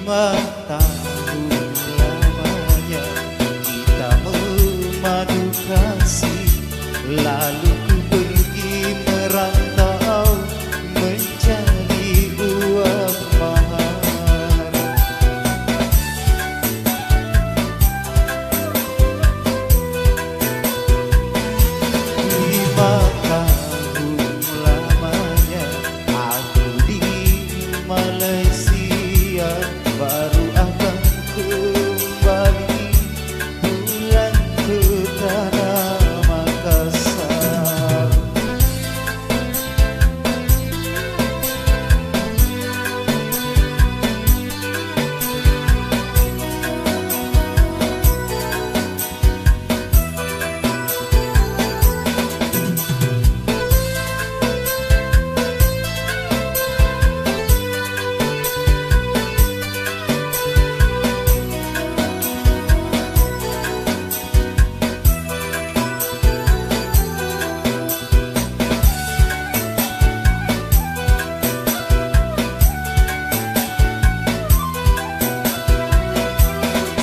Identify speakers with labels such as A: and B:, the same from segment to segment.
A: tahun lamanya kita memadu kasih, lalu ku pergi merantau mencari uang mahar. 5 tahun lamanya aku di Malaysia, baru akan kembali pulang ke tanah Makassar.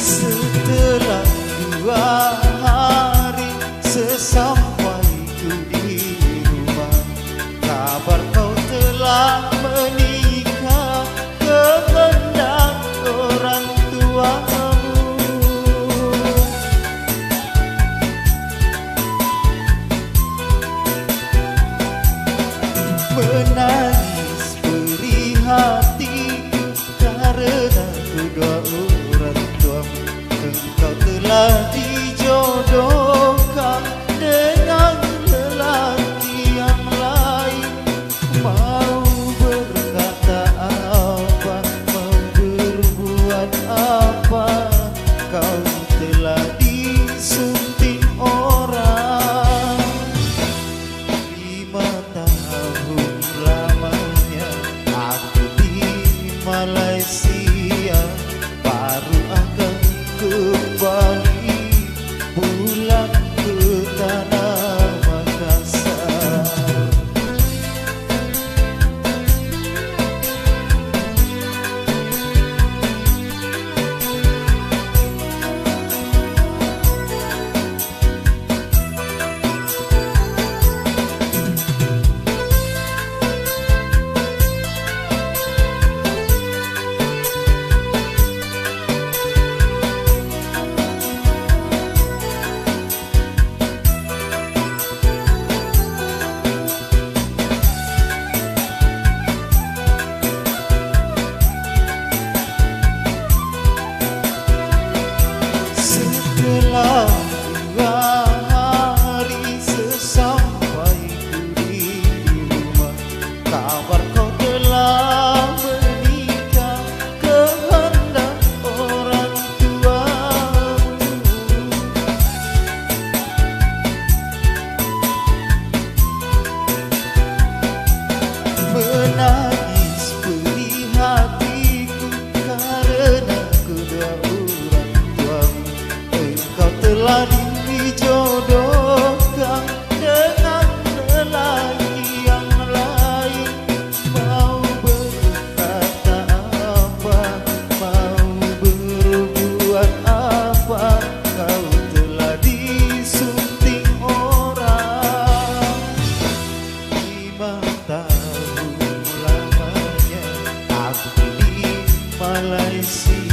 A: Setelah 2 hari sesampaiku di rumah, kabar kau telah menikah kehendak orang tuamu. Menangis perih hatiku karena kedua orang tuamu. Engkau telah dijodohkan dengan lelaki yang lain. Mau berkata apa, mau berbuat apa, kau telah disunting orang. 5 tahun lamanya aku di Malaysia, baru akan kembali pulang ke tanah Makassar. Setelah 2 hari sesampaiku di rumah, kabar kau telah menikah kehendak orang tuamu. Menangis perih hatiku karena kedua orang tuamu. Engkau telah dijodohkan dengan lelaki yang lain. Mau berkata apa, mau berbuat apa, kau telah disunting orang. 5 tahun lamanya aku di Malaysia,